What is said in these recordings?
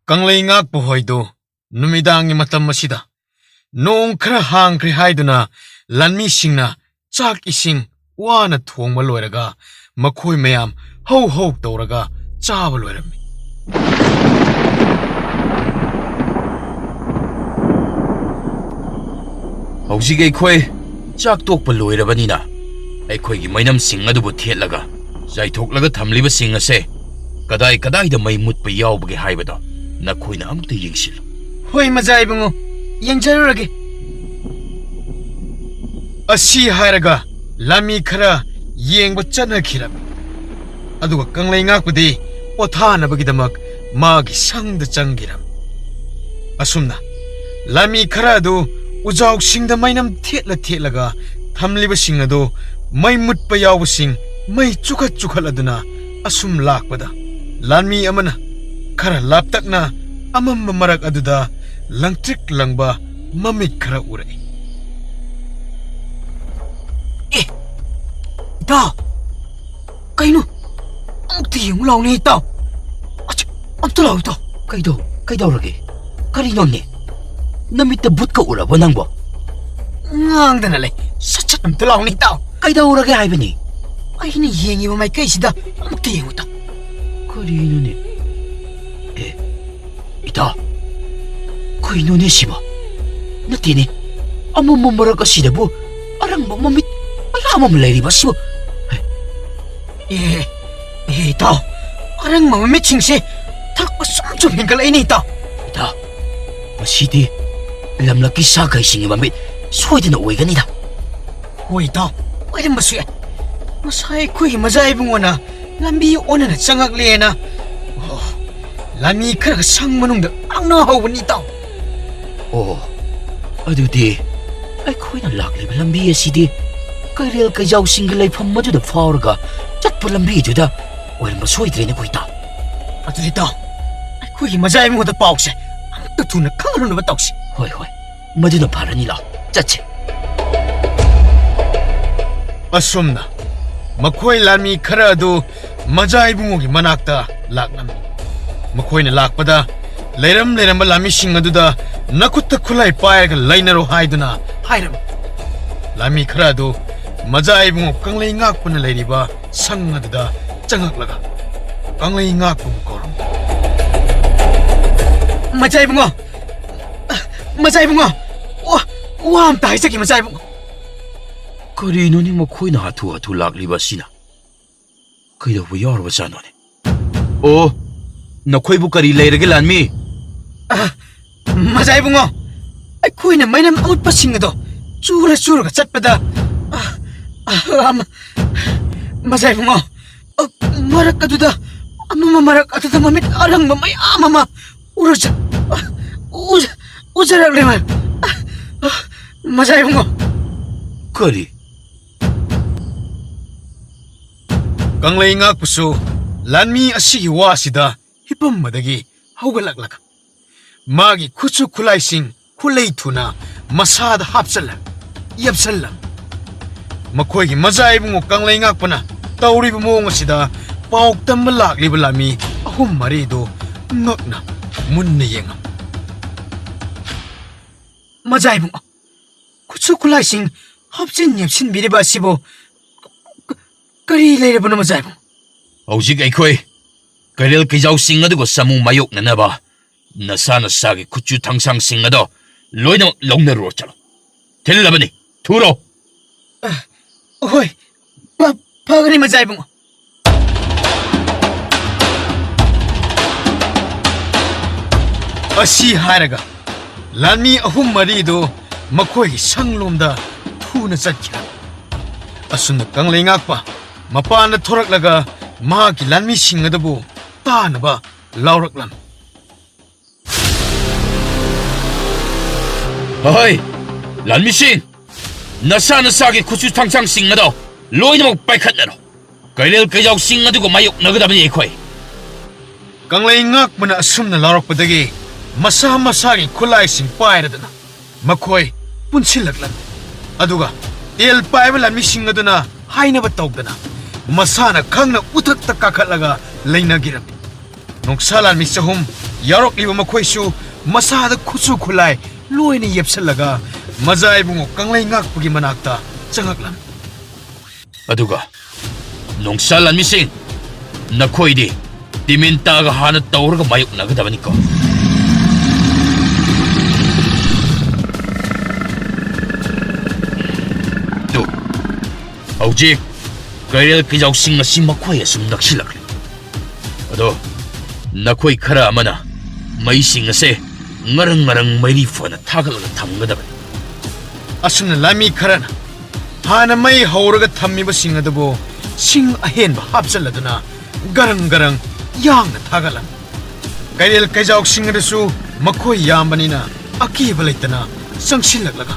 Kanglay ngakpo hoydo, numidang matam masida. Noong khara hangkri haiduna, lanmi singna, chak ising, wana thuang maloiraga, makoy mayam, ho ho tauraga, chabaloirami. Hauzik aykhoy chak tokpa loirabanina aykhoygi mainam sing adubu thetlaga jaithoklaga thamliba sing ase kadai da mai mutpa yawbage haibado nakhoina amta yengsil Hoy mazai bungo, yengjarurage. Asi hairaga, lami khara yengba chanakirami. Aduga kanglay ngakpudi, pothanabagdamak magi sangda changiram. Asumna, lami khara adu ujaw singda mainam thetlaga thamliba sing adu mai mutpa yawba sing mai chukhat aduna asum lakpada lami amana khara laptakna amam marak aduda langtrik langba mamit khara urai ita kaino amti yung law ni ita amto law ito kaidaw rage karino ni namita but ka uraba nangbo ngang danale sachat amto law ni ita kaidaw rage haibani ay ni yengi mo may kaisida amti yung ita karino ni ita kaino ni siba natini amam marak asida bu arang ba mamit ay amam layri ba siba ita arang mamamit singse takpa sumchum hinggalay ni ita ita masidi lamlaki sagay singi mamit soydana oiganida Hoy ita pwede masuya masay ko'y mazay bungo na lambi ona na sangak liena lami khara sang manungda ang nahawan ita adudi aykhoyna lakliba lambi asidi kairel kaijaw singalay pham maduda fauraga chatpa lambi juda oirma soidrene koita atu ita ko'y mazay bungo da paukse amta tuna kangano na batawsi hoi maduna paranila chache asumna makoy lami khara adu majai bungogi manakta laknami makoyna lakpada leiram lami sing aduda nakutta khulai pairaga lainaro haiduna hairam lami khara adu majai bungo kanglai ngakpuna leiriba sang aduda changaklaga kanglai ngakpu korom mazay bungo wa am tai saki mazay bungo karino ni makhoyna hatu lakliba sina kaida bu yarwa chanone nakhoi bu kari leirage lanmi mazay bungo ay ko'y na mainam amut pasingado chura ka chatpada mazay bungo marak aduda marak aduda mamit arang mamay amama ujarak leman mazay bungo kari kanglay ngakpusu lanmi asigi wasida hipammadagi haugalak magi khuchu khulai sing khulai thuna masada hapsallam yapsallam makoygi mazai bungo kanglay ngakpana tawriba mong asida pauk tamma lakliba lami ahum mari do ngakna munna yengam mazay bungo khuchu khulai sing hapsin yapsin biriba sibo kari leirabana mazay bungo hauzik aykhoy kairel kaijaw sing adugo samu mayok nanaba nasana sagi khuchu thangsang sing ado loina longnaro chalo tellabani thuro hoy pagani mazay bungo asi hairaga lanmi ahum mari do makoy sanglomda thuna chatkira asuna kanglay ngakpa mapana thoraklaga magi lanmi singadabu tanaba lauraklam hoi lanmi sing nasana sagi khuchu thangsang sing ado loina paikhatnaro kairel kaijaw sing adugo mayok nagadabani aykhoy kanglay ngakpana asumna laurakpadagi masagi khulai sing pairadana makoy punsilaklan aduga el paiba lanmi sing aduna hainaba tawdana masana khangna uthakta kakhatlaga leinagiram noksalan mi sahum ꯌꯥꯎꯔꯛꯂꯤꯕ ꯃꯈꯣꯏꯁꯨ ꯃꯁꯥꯗ ꯈꯨꯠꯁꯨ ꯈꯨꯠꯂꯥꯏ ꯂꯣꯏꯅ ꯌꯦꯞꯁꯜꯂꯒ ꯃꯖꯥ ꯏꯕꯨꯡꯉꯣ ꯀꯪꯂꯩ ꯉꯥꯛꯄꯒꯤ ꯃꯅꯥꯛꯇ ꯆꯪꯉꯛꯂꯝꯃꯤ ꯑꯗꯨꯒ ꯅꯣꯡꯁꯥ ꯂꯥꯟꯃꯤꯁꯤꯡ ꯅꯈꯣꯏꯗꯤ ꯇꯤꯃꯤꯟꯇꯥꯒ ꯍꯥꯟꯅ ꯇꯧꯔꯒ ꯃꯥꯌꯣꯛꯅꯒꯗꯕꯅꯤꯀꯣ ꯇꯨ ꯍꯧꯖꯤꯛ ꯀꯩꯔꯦꯜ ꯀꯩꯖꯥꯎꯁꯤꯡ ꯑꯁꯤ ꯃꯈꯣꯏ ꯑꯁꯨꯝ ꯅꯛꯁꯤꯜꯂꯛꯂꯤ ꯑꯗꯣ ꯅꯈꯣꯏ ꯈꯔ ꯑꯃꯅ ꯃꯩꯁꯤꯡ ꯑꯁꯦ ꯉꯔꯪ ꯉꯔꯪ ꯃꯩꯔꯤ ꯐꯅ ꯊꯥꯒꯠꯂꯒ ꯊꯝꯒꯗꯕꯅꯤ ꯑꯁꯨꯝꯅ ꯂꯥꯟꯃꯤ ꯈꯔꯅ ꯍꯥꯟꯅ ꯃꯩ ꯍꯧꯔꯒ ꯊꯝꯃꯤꯕꯁꯤꯡ ꯑꯗꯨꯕꯨ ꯁꯤꯡ ꯑꯍꯦꯟꯕ ꯍꯥꯞꯆꯜꯂꯗꯨꯅ ꯒꯔꯪ ꯒꯔꯪ ꯌꯥꯡꯅ ꯊꯥꯒꯠꯂꯝꯃꯤ ꯀꯩꯔꯦꯜ ꯀꯩꯖꯥꯎꯁꯤꯡ ꯑꯗꯨꯁꯨ ꯃꯈꯣꯏ ꯌꯥꯝꯕꯅꯤꯅ ꯑꯀꯤꯕ ꯂꯩꯇꯅ ꯆꯪꯁꯤꯜꯂꯛꯂꯒ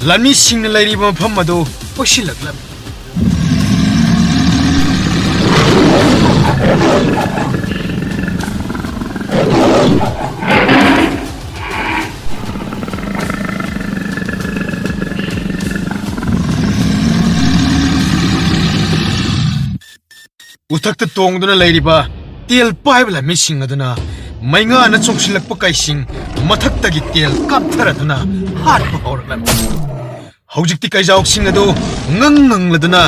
ꯂꯥꯟꯃꯤꯁꯤꯡꯅ ꯂꯩꯔꯤꯕ ꯃꯐꯝ ꯑꯗꯨ ꯀꯣꯏꯁꯤꯜꯂꯛꯂꯝꯃꯤ ꯎꯊꯛꯇ ꯇꯣꯡꯗꯨꯅ ꯂꯩꯔꯤꯕ ꯇꯦꯜ ꯄꯥꯏꯕ ꯂꯥꯟꯃꯤꯁꯤꯡ ꯑꯗꯨꯅ ꯃꯩꯉꯥꯅ ꯆꯣꯡꯁꯤꯜꯂꯛꯄ ꯀꯩꯁꯤꯡ ꯃꯊꯛꯇꯒꯤ ꯇꯦꯜ ꯀꯥꯞꯊꯔꯗꯨꯅ ꯍꯥꯠꯄ ꯍꯧꯔꯛꯂꯝꯃꯤ ꯍꯧꯖꯤꯛꯇꯤ ꯀꯩꯖꯥꯎꯁꯤꯡ ꯑꯗꯨ ꯉꯪ ꯉꯪꯂꯗꯨꯅ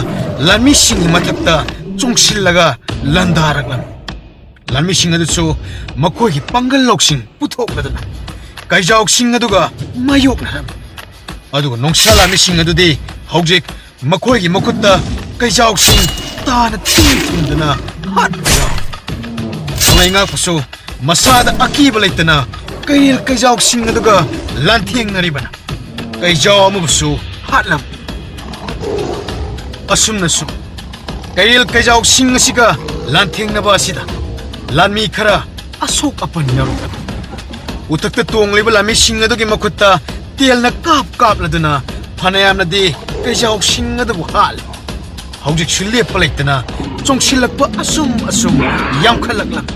ꯂꯥꯟꯃꯤꯁꯤꯡꯒꯤ ꯃꯊꯛꯇ ꯆꯣꯡꯁꯤꯜꯂꯒ ꯂꯥꯟꯗꯥꯔꯛꯂꯝꯃꯤ ꯂꯥꯟꯃꯤꯁꯤꯡ ꯑꯗꯨꯁꯨ ꯃꯈꯣꯏꯒꯤ ꯄꯥꯡꯒꯜ ꯂꯧꯁꯤꯡ ꯄꯨꯊꯣꯛꯂꯗꯨꯅ ꯀꯩꯖꯥꯎꯁꯤꯡ ꯑꯗꯨꯒ ꯃꯥꯌꯣꯛꯅꯔꯝꯃꯤ ꯑꯗꯨꯒ ꯅꯣꯡꯁꯥ ꯂꯥꯟꯃꯤꯁꯤꯡ ꯑꯗꯨꯗꯤ ꯍꯧꯖꯤꯛ ꯃꯈꯣꯏꯒꯤ ꯃꯈꯨꯠꯇ ꯀꯩꯖꯥꯎꯁꯤꯡ ꯇꯥꯅ ꯊꯤꯡꯗꯨꯅ ꯍꯥꯠꯄ ꯌꯥꯎꯏ ꯀꯪꯂꯩ ꯉꯥꯛꯄꯁꯨ ꯃꯁꯥꯗ ꯑꯀꯤꯕ ꯂꯩꯇꯅ ꯀꯩꯔꯦꯜ ꯀꯩꯖꯥꯎꯁꯤꯡ ꯑꯗꯨꯒ ꯂꯥꯟꯊꯦꯡꯅꯔꯤꯕꯅ ꯀꯩꯖꯥꯎ ꯑꯃꯕꯨꯁꯨ ꯍꯥꯠꯂꯝꯃꯤ ꯑꯁꯨꯝꯅꯁꯨ ꯀꯩꯔꯦꯜ ꯀꯩꯖꯥꯎꯁꯤꯡ ꯑꯁꯤꯒ ꯂꯥꯟꯊꯦꯡꯅꯕ ꯑꯁꯤꯗ ꯂꯥꯟꯃꯤ ꯈꯔ ꯑꯁꯣꯛ ꯑꯄꯟ ꯌꯥꯎꯔꯛꯂꯝꯃꯤ ꯎꯊꯛꯇ ꯇꯣꯡꯂꯤꯕ ꯂꯥꯟꯃꯤꯁꯤꯡ ꯑꯗꯨꯒꯤ ꯃꯈꯨꯠꯇ ꯇꯦꯜꯅ ꯀꯥꯞꯂꯗꯨꯅ ꯐꯅꯌꯥꯝꯅꯗꯤ ꯀꯩꯖꯥꯎꯁꯤꯡ ꯑꯗꯨꯕꯨ ꯍꯥꯠꯂꯤ ꯍꯧꯖꯤꯛꯁꯨ ꯂꯦꯞꯄ ꯂꯩꯇꯅ ꯆꯣꯡꯁꯤꯜꯂꯛꯄ ꯑꯁꯨꯝ ꯌꯥꯝꯈꯠꯂꯛꯂꯝꯃꯤ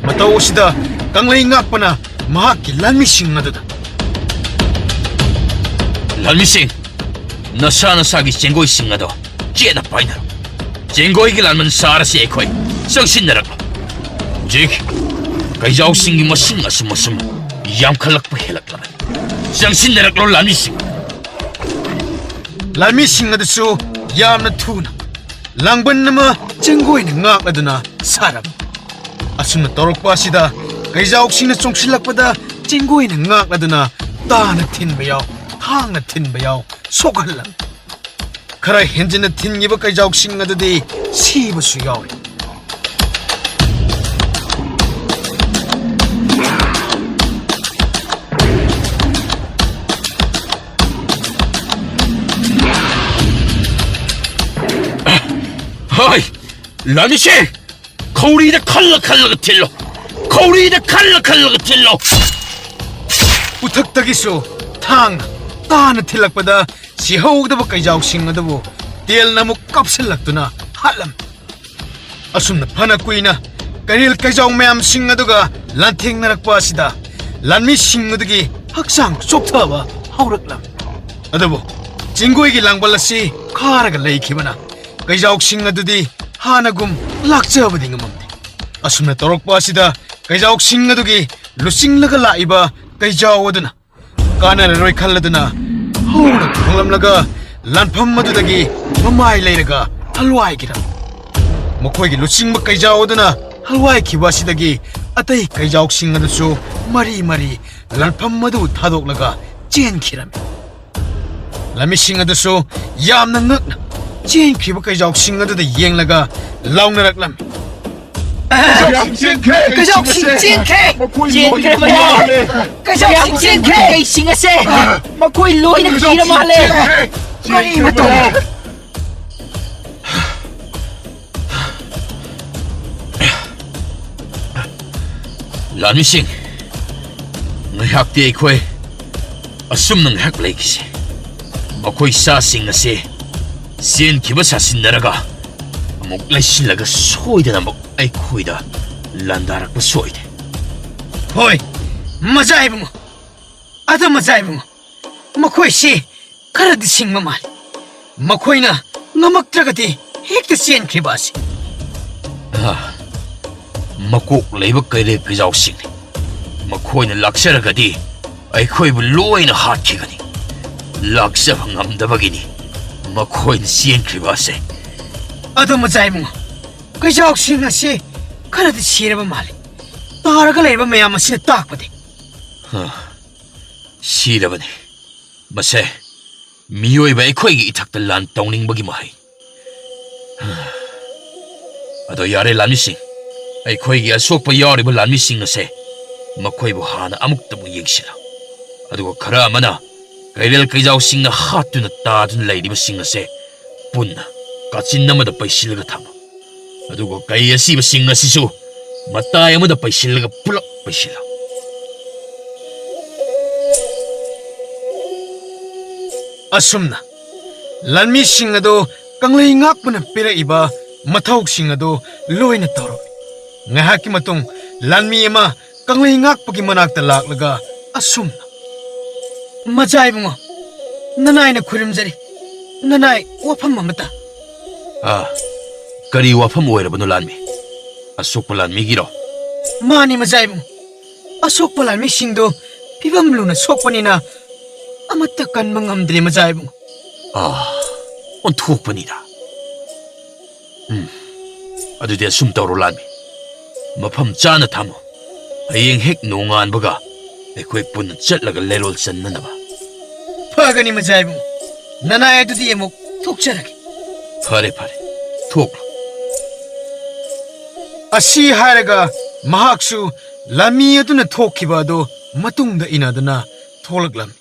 ꯃꯇꯧ ꯑꯁꯤꯗ ꯀꯪꯂꯩ ꯉꯥꯛꯄꯅ ꯃꯍꯥꯛꯀꯤ ꯂꯥꯟꯃꯤꯁꯤꯡ ꯑꯗꯨꯗ ꯂꯥꯟꯃꯤꯁꯤꯡ ꯅꯁꯥ ꯅꯁꯥꯒꯤ ꯆꯦꯡꯒꯣꯏꯁꯤꯡ ꯑꯗꯣ ꯆꯦꯠꯅ ꯄꯥꯏꯅꯔꯣ ꯆꯦꯡꯒꯣꯏꯒꯤ ꯂꯥꯟꯃꯟ ꯁꯥꯔꯁꯤ ꯑꯩꯈꯣꯏ ꯆꯪꯁꯤꯟꯅꯔꯛꯂꯣ ꯍꯧꯖꯤꯛ ꯀꯩꯖꯥꯎꯁꯤꯡꯒꯤ ꯃꯁꯤꯡ ꯑꯁꯨꯝ ꯌꯥꯝꯈꯠꯂꯛꯄ ꯍꯦꯜꯂꯛꯂꯕꯅꯤ ꯆꯪꯁꯤꯟꯅꯔꯛꯂꯣ ꯂꯥꯟꯃꯤꯁꯤꯡ ꯂꯥꯟꯃꯤꯁꯤꯡ ꯑꯗꯨꯁꯨ ꯌꯥꯝꯅ ꯊꯨꯅ ꯂꯥꯡꯕꯟ ꯑꯃ ꯆꯦꯡꯒꯣꯏꯅ ꯉꯥꯛꯂꯗꯨꯅ ꯁꯥꯔꯝꯃꯤ ꯑꯁꯨꯝꯅ ꯇꯧꯔꯛꯄ ꯑꯁꯤꯗ ꯀꯩꯖꯥꯎꯁꯤꯡꯅ ꯆꯣꯡꯁꯤꯜꯂꯛꯄꯗ ꯆꯦꯡꯒꯣꯏꯅ ꯉꯥꯛꯂꯗꯨꯅ ꯇꯥꯅ ꯊꯤꯟꯕ ꯌꯥꯎ ꯊꯥꯡꯅ ꯊꯤꯟꯕ ꯌꯥꯎ ꯁꯣꯛꯍꯜꯂꯝꯃꯤ ꯈꯔ ꯍꯦꯟꯖꯤꯟꯅ ꯊꯤꯟꯈꯤꯕ ꯀꯩꯖꯥꯎꯁꯤꯡ ꯑꯗꯨꯗꯤ ꯁꯤꯕꯁꯨ ꯌꯥꯎꯔꯤ ꯍꯣꯏ ꯂꯥꯟꯃꯤꯁꯤꯡ ꯈꯧꯔꯤꯗ ꯈꯜꯂꯒ ꯊꯤꯜꯂꯣ ꯈꯧꯔꯤꯗ ꯈꯜꯂꯒ ꯊꯤꯜꯂꯣ ꯎꯊꯛꯇꯒꯤꯁꯨ ꯊꯥꯡꯅ ꯇꯥꯅ ꯊꯤꯜꯂꯛꯄꯗ ꯁꯤꯍꯧꯗꯕ ꯀꯩꯖꯥꯎꯁꯤꯡ ꯑꯗꯨꯕꯨ ꯇꯦꯜꯅ ꯑꯃꯨꯛ ꯀꯥꯞꯁꯤꯜꯂꯛꯇꯨꯅ ꯍꯥꯠꯂꯝꯃꯤ ꯑꯁꯨꯝꯅ ꯐꯅ ꯀꯨꯏꯅ ꯀꯩꯔꯦꯜ ꯀꯩꯖꯥꯎ ꯃꯌꯥꯝꯁꯤꯡ ꯑꯗꯨꯒ ꯂꯥꯟꯊꯦꯡꯅꯔꯛꯄ ꯑꯁꯤꯗ ꯂꯥꯟꯃꯤꯁꯤꯡ ꯑꯗꯨꯒꯤ ꯍꯛꯆꯥꯡ ꯆꯣꯛꯊꯕ ꯍꯧꯔꯛꯂꯝꯃꯤ ꯑꯗꯨꯕꯨ ꯆꯤꯡꯒꯣꯏꯒꯤ ꯂꯥꯡꯕꯜ ꯑꯁꯤ ꯈꯥꯔꯒ ꯂꯩꯈꯤꯕꯅ ꯀꯩꯖꯥꯎꯁꯤꯡ ꯑꯗꯨꯗꯤ ꯍꯥꯟꯅꯒꯨꯝ ꯂꯥꯛꯆꯕꯗꯤ ꯉꯝꯃꯝꯗꯦ ꯑꯁꯨꯝꯅ ꯇꯧꯔꯛꯄ ꯑꯁꯤꯗ ꯀꯩꯖꯥꯎꯁꯤꯡ ꯑꯗꯨꯒꯤ ꯂꯨꯆꯤꯡꯂꯒ ꯂꯥꯛꯏꯕ ꯀꯩꯖꯥꯎ ꯑꯗꯨꯅ ꯀꯥꯟꯅꯔꯔꯣꯏ ꯈꯜꯂꯗꯨꯅ ꯍꯧꯅ ꯈꯣꯡꯂꯝꯂꯒ ꯂꯥꯟꯐꯝ ꯑꯗꯨꯗꯒꯤ ꯃꯃꯥꯏ ꯂꯩꯔꯒ ꯍꯜꯋꯥꯏꯈꯤꯔꯝꯃꯤ ꯃꯈꯣꯏꯒꯤ ꯂꯨꯆꯤꯡꯕ ꯀꯩꯖꯥꯎ ꯑꯗꯨꯅ ꯍꯜꯋꯥꯏꯈꯤꯕ ꯑꯁꯤꯗꯒꯤ ꯑꯇꯩ ꯀꯩꯖꯥꯎꯁꯤꯡ ꯑꯗꯨꯁꯨ ꯃꯔꯤ ꯂꯥꯟꯐꯝ ꯑꯗꯨ ꯊꯥꯗꯣꯛꯂꯒ ꯆꯦꯟꯈꯤꯔꯝꯃꯤ ꯂꯥꯟꯃꯤꯁꯤꯡ ꯑꯗꯨꯁꯨ ꯌꯥꯝꯅ ꯉꯛꯅ ꯆꯦꯟꯈꯤꯕ ꯀꯩꯖꯥꯎꯁꯤꯡ ꯑꯗꯨꯗ ꯌꯦꯡꯂꯒ ꯂꯥꯎꯅꯔꯛꯂꯝꯃꯤ ꯀꯩꯖꯥꯎꯁꯤꯡ ꯆꯦꯟꯈ꯭ꯔꯦ ꯀꯩꯖꯥꯎꯁꯤꯡ ꯆꯦꯟꯈ꯭ꯔꯦ ꯀꯩꯁꯤꯡ ꯑꯁꯦ ꯃꯈꯣꯏ ꯂꯣꯏꯅ ꯀꯤꯔ ꯃꯥꯜꯂꯦ ꯀꯔꯤ ꯃꯇꯧ ꯂꯥꯟꯃꯤꯁꯤꯡ ꯉꯥꯏꯍꯥꯛꯇꯤ ꯑꯩꯈꯣꯏ ꯑꯁꯨꯝꯅ ꯉꯥꯏꯍꯥꯛ ꯂꯩꯈꯤꯁꯤ ꯃꯈꯣꯏ ꯁꯥꯁꯤꯡ ꯑꯁꯤ ꯆꯦꯟꯈꯤꯕ ꯁꯥꯁꯤꯟꯅꯔꯒ ꯑꯃꯨꯛ ꯂꯩꯁꯤꯜꯂꯒ ꯁꯣꯏꯗꯅ ꯑꯃꯨꯛ ꯑꯩꯈꯣꯏꯗ ꯂꯥꯟꯗꯥꯔꯛꯄ ꯁꯣꯏꯗꯦ ꯍꯣꯏ ꯃꯖꯥ ꯏꯕꯨꯡꯉꯣ ꯑꯗꯨ ꯃꯖꯥ ꯏꯕꯨꯡꯉꯣ ꯃꯈꯣꯏꯁꯤ ꯈꯔꯗꯤ ꯁꯤꯡꯕ ꯃꯥꯜꯂꯤ ꯃꯈꯣꯏꯅ ꯉꯝꯃꯛꯇ꯭ꯔꯒꯗꯤ ꯍꯦꯛꯇ ꯆꯦꯟꯈ꯭ꯔꯤꯕ ꯑꯁꯤ ꯃꯀꯣꯛ ꯂꯩꯕ ꯀꯩꯔꯦꯜ ꯀꯩꯖꯥꯎꯁꯤꯡꯅꯤ ꯃꯈꯣꯏꯅ ꯂꯥꯛꯆꯔꯒꯗꯤ ꯑꯩꯈꯣꯏꯕꯨ ꯂꯣꯏꯅ ꯍꯥꯠꯈꯤꯒꯅꯤ ꯂꯥꯛꯆꯕ ꯉꯝꯗꯕꯒꯤꯅꯤ ꯃꯈꯣꯏꯅ ꯆꯦꯟꯈ꯭ꯔꯤꯕ ꯑꯁꯦ ꯑꯗꯣ ꯃꯆꯥ ꯏꯕꯨꯡꯉꯣ ꯀꯩꯖꯥꯎꯁꯤꯡ ꯑꯁꯤ ꯈꯔꯗꯤ ꯁꯤꯔꯕ ꯃꯥꯜꯂꯤ ꯇꯥꯔꯒ ꯂꯩꯔꯤꯕ ꯃꯌꯥꯝ ꯑꯁꯤꯅ ꯇꯥꯛꯄꯗꯤ ꯁꯤꯔꯕꯅꯤ ꯃꯁꯦ ꯃꯤꯑꯣꯏꯕ ꯑꯩꯈꯣꯏꯒꯤ ꯏꯊꯛꯇ ꯂꯥꯟ ꯇꯧꯅꯤꯡꯕꯒꯤ ꯃꯍꯩ ꯑꯗꯣ ꯌꯥꯔꯦ ꯂꯥꯟꯃꯤꯁꯤꯡ ꯑꯩꯈꯣꯏꯒꯤ ꯑꯁꯣꯛꯄ ꯌꯥꯎꯔꯤꯕ ꯂꯥꯟꯃꯤꯁꯤꯡ ꯑꯁꯦ ꯃꯈꯣꯏꯕꯨ ꯍꯥꯟꯅ ꯑꯃꯨꯛꯇꯕꯨ ꯌꯦꯡꯁꯤꯜꯂꯨ ꯑꯗꯨꯒ ꯈꯔ ꯑꯃꯅ ꯀꯩꯔꯦꯜ ꯀꯩꯖꯥꯎꯁꯤꯡꯅ ꯍꯥꯠꯇꯨꯅ ꯇꯥꯗꯨꯅ ꯂꯩꯔꯤꯕꯁꯤꯡ ꯑꯁꯦ ꯄꯨꯟꯅ ꯀꯥꯆꯤꯟ ꯑꯃꯗ ꯄꯩꯁꯤꯜꯂꯒ ꯊꯝꯃꯨ ꯑꯗꯨꯒ ꯀꯩ ꯑꯁꯤꯕꯁꯤꯡ ꯑꯁꯤꯁꯨ ꯃꯇꯥꯏ ꯑꯃꯗ ꯄꯩꯁꯤꯜꯂꯒ ꯄꯨꯂꯞ ꯄꯩꯁꯤꯜꯂꯨ ꯑꯁꯨꯝꯅ ꯂꯥꯟꯃꯤꯁꯤꯡ ꯑꯗꯨ ꯀꯪꯂꯩ ꯉꯥꯛꯄꯅ ꯄꯤꯔꯛꯏꯕ ꯃꯊꯧꯁꯤꯡ ꯑꯗꯨ ꯂꯣꯏꯅ ꯇꯧꯔꯝꯃꯤ ꯉꯥꯏꯍꯥꯛꯀꯤ ꯃꯇꯨꯡ ꯂꯥꯟꯃꯤ ꯑꯃ ꯀꯪꯂꯩ ꯉꯥꯛꯄꯒꯤ ꯃꯅꯥꯛꯇ ꯂꯥꯛꯂꯒ ꯑꯁꯨꯝꯅ ꯃꯆꯥ ꯏꯕꯨꯡꯉꯣ ꯅꯅꯥꯏꯅ ꯈꯨꯔꯨꯝꯖꯔꯤ ꯅꯅꯥꯏ ꯋꯥꯐꯝ ꯑꯃꯇ ꯀꯔꯤ ꯋꯥꯐꯝ ꯑꯣꯏꯔꯕꯅꯣ ꯂꯥꯟꯃꯤ ꯑꯁꯣꯛꯄ ꯂꯥꯟꯃꯤꯒꯤꯔꯣ ꯃꯥꯅꯤ ꯃꯆꯥ ꯏꯕꯨꯡꯉꯣ ꯑꯁꯣꯛꯄ ꯂꯥꯟꯃꯤꯁꯤꯡꯗꯨ ꯐꯤꯕꯝ ꯂꯨꯅ ꯁꯣꯛꯄꯅꯤꯅ ꯑꯃꯠꯇ ꯀꯟꯕ ꯉꯝꯗ꯭ꯔꯦ ꯃꯆꯥ ꯏꯕꯨꯡꯉꯣ ꯑꯣꯟꯊꯣꯛꯄꯅꯤꯗ ꯑꯗꯨꯗꯤ ꯑꯁꯨꯝ ꯇꯧꯔꯣ ꯂꯥꯟꯃꯤ ꯃꯐꯝ ꯆꯥꯅ ꯊꯝꯃꯣ ꯍꯌꯦꯡ ꯍꯦꯛ ꯅꯣꯡꯉꯥꯟꯕꯒ ꯑꯩꯈꯣꯏ ꯄꯨꯟꯅ ꯆꯠꯂꯒ ꯂꯩꯔꯣꯜ ꯆꯟꯅꯅꯕ ꯐꯒꯅꯤ ꯃꯆꯥ ꯏꯕꯨꯡꯉꯣ ꯅꯅꯥꯏ ꯑꯗꯨꯗꯤ ꯑꯃꯨꯛ ꯊꯣꯛꯆꯔꯒꯦ ꯐꯔꯦ ꯐꯔꯦ ꯊꯣꯛꯂꯣ ꯑꯁꯤ ꯍꯥꯏꯔꯒ ꯃꯍꯥꯛꯁꯨ ꯂꯥꯟꯃꯤ ꯑꯗꯨꯅ ꯊꯣꯛꯈꯤꯕ ꯑꯗꯨ ꯃꯇꯨꯡꯗ ꯏꯟꯅꯗꯨꯅ ꯊꯣꯛꯂꯛꯂꯝꯃꯤ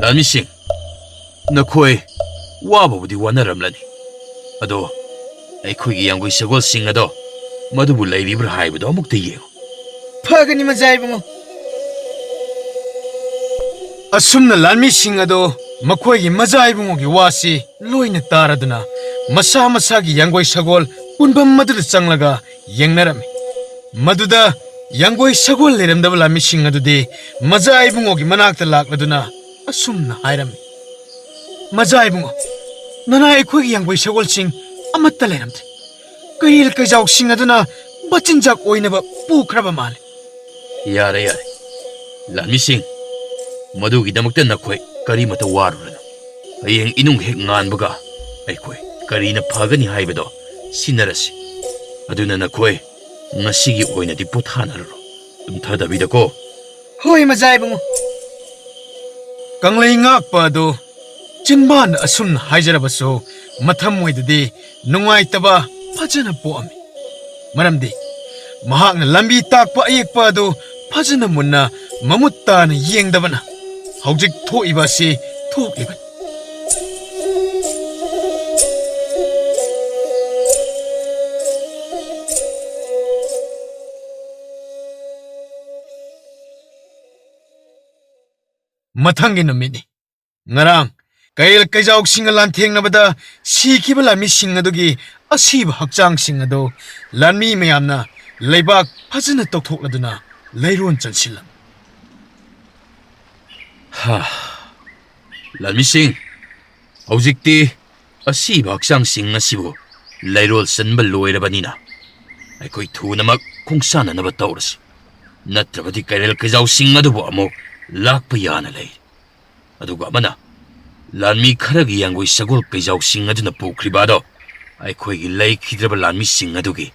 ꯂꯥꯟꯃꯤꯁꯤꯡ ꯅꯈꯣꯏ ꯋꯥꯕꯕꯨꯗꯤ ꯋꯥꯅꯔꯝꯂꯅꯤ ꯑꯗꯣ ꯑꯩꯈꯣꯏꯒꯤ ꯌꯥꯡꯒꯣꯏ ꯁꯒꯣꯜꯁꯤꯡ ꯑꯗꯣ ꯃꯗꯨꯕꯨ ꯂꯩꯔꯤꯕ꯭ꯔꯥ ꯍꯥꯏꯕꯗꯣ ꯑꯃꯨꯛꯇ ꯌꯦꯡꯉꯨ ꯐꯒꯅꯤ ꯃꯆꯥ ꯏꯕꯨꯡꯉꯣ ꯑꯁꯨꯝꯅ ꯂꯥꯟꯃꯤꯁꯤꯡ ꯑꯗꯨ ꯃꯈꯣꯏꯒꯤ ꯃꯖꯥ ꯏꯕꯨꯡꯉꯣꯒꯤ ꯋꯥꯁꯤ ꯂꯣꯏꯅ ꯇꯥꯔꯗꯨꯅ ꯃꯁꯥ ꯃꯁꯥꯒꯤ ꯌꯥꯡꯒꯣꯏ ꯁꯒꯣꯜ ꯄꯨꯟꯐꯝ ꯑꯗꯨꯗ ꯆꯪꯂꯒ ꯌꯦꯡꯅꯔꯝꯃꯤ ꯃꯗꯨꯗ ꯌꯥꯡꯒꯣꯏ ꯁꯒꯣꯜ ꯂꯩꯔꯝꯗꯕ ꯂꯥꯟꯃꯤꯁꯤꯡ ꯑꯗꯨꯗꯤ ꯃꯖꯥ ꯏꯕꯨꯡꯉꯣꯒꯤ ꯃꯅꯥꯛꯇ ꯂꯥꯛꯂꯗꯨꯅ ꯑꯁꯨꯝꯅ ꯍꯥꯏꯔꯝꯃꯤ ꯃꯖꯥ ꯏꯕꯨꯡꯉꯣ ꯅꯅꯥꯏ ꯑꯩꯈꯣꯏꯒꯤ ꯌꯥꯡꯒꯣꯏ ꯁꯒꯣꯜꯁꯤꯡ ꯑꯃꯠꯇ ꯂꯩꯔꯝꯗ꯭ꯔꯦ ꯀꯩꯔꯦꯜ ꯀꯩꯖꯥꯎꯁꯤꯡ ꯑꯗꯨꯅ ꯃꯆꯤꯟꯖꯥꯛ ꯑꯣꯏꯅꯕ ꯄꯨꯈ꯭ꯔꯕ ꯃꯥꯜꯂꯤ ꯌꯥꯔꯦ ꯌꯥꯔꯦ ꯂꯥꯟꯃꯤꯁꯤꯡ ꯃꯗꯨꯒꯤꯗꯃꯛꯇ ꯅꯈꯣꯏ ꯀꯔꯤꯃꯇ ꯋꯥꯔꯨꯔꯅꯨ ꯍꯌꯦꯡ ꯏꯅꯨꯡ ꯍꯦꯛ ꯉꯥꯟꯕꯒ ꯑꯩꯈꯣꯏ ꯀꯔꯤꯅ ꯐꯒꯅꯤ ꯍꯥꯏꯕꯗꯣ ꯁꯤꯟꯅꯔꯁꯤ ꯑꯗꯨꯅ ꯅꯈꯣꯏ ꯉꯁꯤꯒꯤ ꯑꯣꯏꯅꯗꯤ ꯄꯣꯊꯥꯅꯔꯨꯔꯣ ꯇꯨꯝꯊꯗꯕꯤꯗꯀꯣ ꯍꯣꯏ ꯃꯆꯥ ꯏꯕꯨꯡꯉꯣ ꯀꯪꯂꯩ ꯉꯥꯛꯄ ꯑꯗꯨ ꯆꯤꯟꯕꯥꯟꯗ ꯑꯁꯨꯝꯅ ꯍꯥꯏꯖꯔꯕꯁꯨ ꯃꯊꯃꯣꯏꯗꯗꯤ ꯅꯨꯡꯉꯥꯏꯇꯕ ꯐꯖꯅ ꯄꯣꯛꯑꯝꯃꯤ ꯃꯔꯝꯗꯤ ꯃꯍꯥꯛꯅ ꯂꯝꯕꯤ ꯇꯥꯛꯄ ꯑꯌꯦꯛꯄ ꯑꯗꯨ ꯐꯖꯅ ꯃꯨꯟꯅ ꯃꯃꯨꯠ ꯇꯥꯅ ꯌꯦꯡꯗꯕꯅ ꯍꯧꯖꯤꯛ ꯊꯣꯛꯏꯕ ꯑꯁꯤ ꯊꯣꯛꯂꯤꯕꯅꯤ ꯃꯊꯪꯒꯤ ꯅꯨꯃꯤꯠꯅꯤ ꯉꯔꯥꯡ ꯀꯩꯔꯦꯜ ꯀꯩꯖꯥꯎꯁꯤꯡꯒ ꯂꯥꯟꯊꯦꯡꯅꯕꯗ ꯁꯤꯈꯤꯕ ꯂꯥꯟꯃꯤꯁꯤꯡ ꯑꯗꯨꯒꯤ ꯑꯁꯤꯕ ꯍꯛꯆꯥꯡꯁꯤꯡ ꯑꯗꯨ ꯂꯥꯟꯃꯤ ꯃꯌꯥꯝꯅ ꯂꯩꯕꯥꯛ ꯐꯖꯅ ꯇꯧꯊꯣꯛꯂꯗꯨꯅ ꯂꯩꯔꯣꯟ ꯆꯟꯁꯤꯜꯂꯝꯃꯤ ꯂꯥꯟꯃꯤꯁꯤꯡ ꯍꯧꯖꯤꯛꯇꯤ ꯑꯁꯤꯕ ꯍꯛꯆꯥꯡꯁꯤꯡ ꯑꯁꯤꯕꯨ ꯂꯩꯔꯣꯜ ꯆꯟꯕ ꯂꯣꯏꯔꯕꯅꯤꯅ ꯑꯩꯈꯣꯏ ꯊꯨꯅꯃꯛ ꯈꯣꯡꯁꯥꯟꯅꯅꯕ ꯇꯧꯔꯁꯤ ꯅꯠꯇ꯭ꯔꯕꯗꯤ ꯀꯩꯔꯦꯜ ꯀꯩꯖꯥꯎꯁꯤꯡ ꯑꯗꯨꯕꯨ ꯑꯃꯨꯛ ꯂꯥꯛꯄ ꯌꯥꯅ ꯂꯩ ꯑꯗꯨꯒ ꯑꯃꯅ ꯂꯥꯟꯃꯤ ꯈꯔꯒꯤ ꯌꯥꯡꯒꯣꯏ ꯁꯒꯣꯜ ꯀꯩꯖꯥꯎꯁꯤꯡ ꯑꯗꯨꯅ ꯄꯨꯈ꯭ꯔꯤꯕ ꯑꯗꯣ ꯑꯩꯈꯣꯏꯒꯤ ꯂꯩꯈꯤꯗ꯭ꯔꯕ ꯂꯥꯟꯃꯤꯁꯤꯡ ꯑꯗꯨꯒꯤ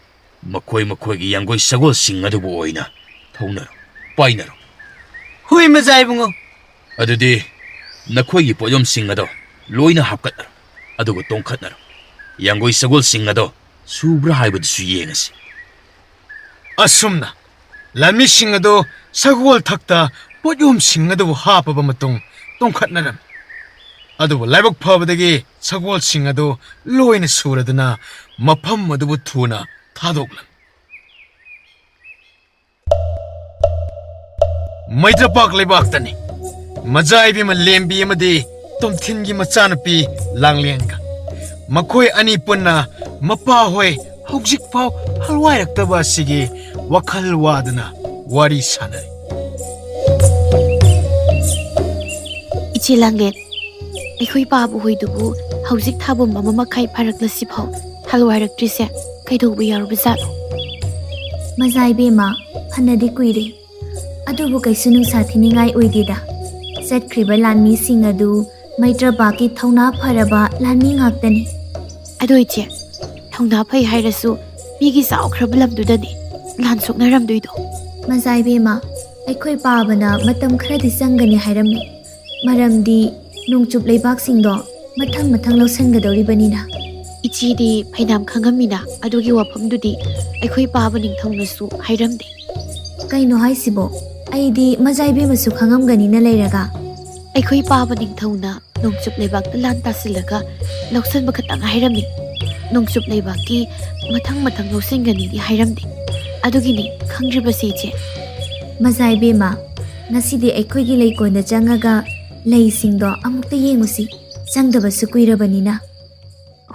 ꯃꯈꯣꯏꯒꯤ ꯌꯥꯡꯒꯣꯏ ꯁꯒꯣꯜꯁꯤꯡ ꯑꯗꯨꯕꯨ ꯑꯣꯏꯅ ꯊꯧꯅꯔꯣ ꯄꯥꯏꯅꯔꯣ ꯍꯣꯏ ꯃꯆꯥ ꯏꯕꯨꯡꯉꯣ ꯑꯗꯨꯗꯤ ꯅꯈꯣꯏꯒꯤ ꯄꯣꯠꯌꯣꯝꯁꯤꯡ ꯑꯗꯣ ꯂꯣꯏꯅ ꯍꯥꯞꯀꯠꯅꯔꯣ ꯑꯗꯨꯒ ꯇꯣꯡꯈꯠꯅꯔꯣ ꯌꯥꯡꯒꯣꯏ ꯁꯒꯣꯜꯁꯤꯡ ꯑꯗꯣ ꯁꯨꯕ꯭ꯔꯥ ꯍꯥꯏꯕꯗꯨꯁꯨ ꯌꯦꯡꯉꯁꯤ ꯑꯁꯨꯝꯅ ꯂꯥꯟꯃꯤꯁꯤꯡ ꯑꯗꯨ ꯁꯒꯣꯜ ꯊꯛꯇ ꯄꯣꯠꯌꯣꯝꯁꯤꯡ ꯑꯗꯨꯕꯨ ꯍꯥꯞꯄꯕ ꯃꯇꯨꯡ ꯇꯣꯡꯈꯠꯅꯔꯝꯃꯤ ꯑꯗꯨꯕꯨ ꯂꯥꯏꯕꯛ ꯐꯕꯗꯒꯤ ꯁꯒꯣꯜꯁꯤꯡ ꯑꯗꯨ ꯂꯣꯏꯅ ꯁꯨꯔꯗꯨꯅ ꯃꯐꯝ ꯑꯗꯨꯕꯨ ꯊꯨꯅ ꯊꯥꯗꯣꯛꯂꯝꯃꯤ ꯃꯩꯇ꯭ꯔꯄꯥꯛ ꯂꯩꯕꯥꯛꯇꯅꯤ ꯃꯖꯥꯏꯕꯤꯃ ꯂꯦꯝꯕꯤ ꯑꯃꯗꯤ ꯇꯣꯝꯊꯤꯟꯒꯤ ꯃꯆꯥꯅꯨꯄꯤ ꯂꯥꯡꯂꯦꯟꯒ ꯃꯈꯣꯏ ꯑꯅꯤ ꯄꯨꯟꯅ ꯃꯄꯥ ꯍꯣꯏ ꯍꯧꯖꯤꯛꯐꯥꯎ ꯍꯜꯋꯥꯏꯔꯛꯇꯕ ꯑꯁꯤꯒꯤ ꯋꯥꯈꯜ ꯋꯥꯗꯨꯅ ꯋꯥꯔꯤ ꯁꯥꯅꯔꯤ ꯏꯆꯦ ꯂꯥꯡꯂꯦꯟ ꯑꯩꯈꯣꯏ ꯄꯥꯕꯨ ꯍꯣꯏꯗꯨꯕꯨ ꯍꯧꯖꯤꯛ ꯊꯥꯕꯝ ꯑꯃ ꯃꯈꯥꯏ ꯐꯥꯔꯛꯂꯁꯤꯐꯥꯎ ꯍꯜꯋꯥꯏꯔꯛꯇ꯭ꯔꯤꯁꯦ ꯀꯩꯗꯧꯕ ꯌꯥꯎꯔꯕ ꯖꯥꯠꯅꯣ Mazai bema phanadi kuire. Adubu kaisu nungsa thiningai oidida. Chatkriba lanmi sing adu maitra baki thauna pharaba lanmi ngaktani. ꯑꯗꯣ ꯏꯆꯦ ꯊꯧꯅꯥ ꯐꯩ ꯍꯥꯏꯔꯁꯨ ꯃꯤꯒꯤ ꯆꯥꯎꯈ꯭ꯔꯕ ꯂꯝꯗꯨꯗꯗꯤ ꯂꯥꯟ ꯁꯣꯛꯅꯔꯝꯗꯣꯏꯗꯣ Mazai bema aikhoi paabana matam kharadi changani hairamni. Maramdi nungchup leibak singdo mathang lausangadoribanina. ꯏꯆꯦꯗꯤ ꯐꯩꯅꯥꯝ ꯈꯪꯉꯝꯃꯤꯅ ꯑꯗꯨꯒꯤ ꯋꯥꯐꯝꯗꯨꯗꯤ ꯑꯩꯈꯣꯏ ꯄꯥꯕ ꯅꯤꯡꯊꯧꯅꯁꯨ ꯍꯥꯏꯔꯝꯗꯦ Kaino haisibo aidi Mazai bema su khangamganina leiraga. ꯑꯩꯈꯣꯏ ꯄꯥꯕ ꯅꯤꯡꯊꯧꯅ ꯅꯣꯡꯆꯨꯞ ꯂꯩꯕꯥꯛꯇ ꯂꯥꯟ ꯇꯥꯁꯤꯜꯂꯒ ꯂꯧꯁꯟꯕ ꯈꯛꯇꯪ ꯍꯥꯏꯔꯝꯃꯤ ꯅꯣꯡꯆꯨꯞ ꯂꯩꯕꯥꯛꯀꯤ ꯃꯊꯪ ꯂꯧꯁꯤꯟꯒꯅꯤꯗꯤ ꯍꯥꯏꯔꯝꯗꯦ ꯑꯗꯨꯒꯤꯅꯤ ꯈꯪꯗ꯭ꯔꯤꯕꯁꯤ ꯏꯆꯦ Mazai bema nasidi aikhoigi leikonda changaga leisingdo amukta yengusi changdabasu kuirabanina.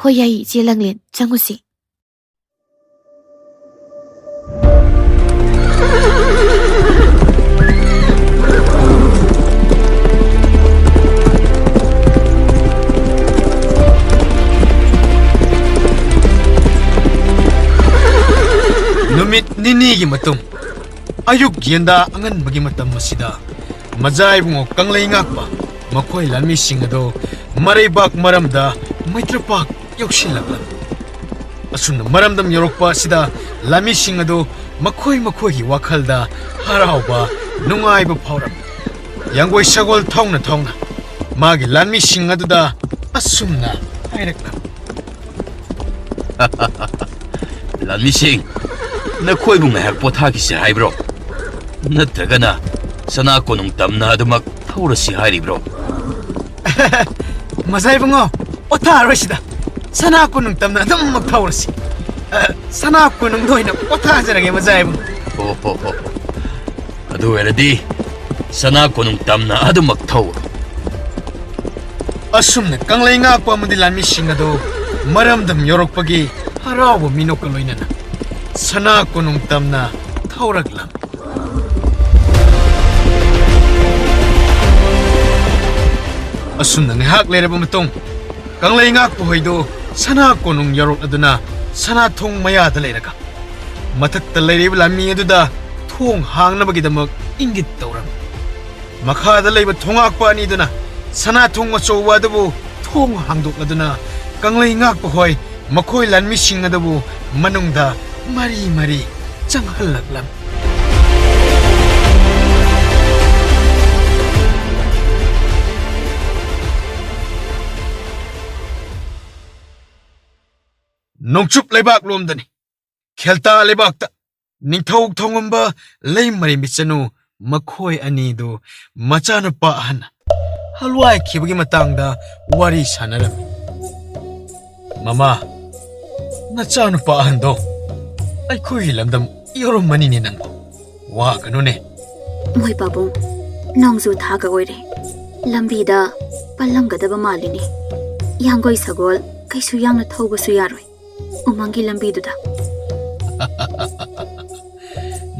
ꯍꯣꯏ ꯌꯥꯏ ꯏꯆꯦ ꯂꯪꯂꯦꯟ ꯆꯪꯉꯨꯁꯤ Numit nini gi matung ayuk yenda angan bagi matam masida Mazai bungo kanglai ngakpa makoi lanmi singado mareibak maramda maitrapak yokshilaklam asuna maramdam yorokpa sida lanmi singado makoi gi wakhalda harauba nungaiba phauram yangoi sagol thongna magi lanmi singaduda asumna hairaklam ꯂꯥꯟꯃꯤꯁꯤꯡ ꯅꯈꯣꯏꯕꯨ ꯉꯥꯏꯍꯥꯛ ꯄꯣꯊꯥꯈꯤꯁꯤ ꯍꯥꯏꯕ꯭ꯔꯣ ꯅꯠꯇ꯭ꯔꯒꯅ ꯁꯅꯥ ꯀꯣꯅꯨꯡ ꯇꯝꯅ ꯑꯗꯨꯃꯛ ꯊꯧꯔꯁꯤ ꯍꯥꯏꯔꯤꯕ꯭ꯔꯣ Mazai bungo otharoisida sana kunung tamna adum thawrsi sana kunung doina othajarage Mazai bungo ho adu eradi sana konung tamna adumak thau asumna kanglai nga pa mudi lanmi singado maramdam yorokpagi harawo minokka loinana sana kunung tamna thawraglam asumna ngahak lereba matong kanglai nga pa hoido sana kunung yorok aduna sana thong maya da leraka mathakta lereba lanmi aduda thong hangnabagidamag ingit tawram makhada leiba thongak pa ani duna sana thong achowa adabu thong hangdok aduna kanglai ngak pa hoi makhoi lanmi sing adabu manungda mari changhalaklam nongchup leibak lomdani khelta leibakta ningthau thongamba leimari michanu makhoi ani do machana pa han halwai khibagi matangda wari sanaram mama nachanu pa han do ai khoi lamdam yorom mani ni nang wa kanune Moi babung nongzu thaga oire lambida palamgadaba malini yangoi sagol kaisu yangna thaubasu yaroi umangi lambiduda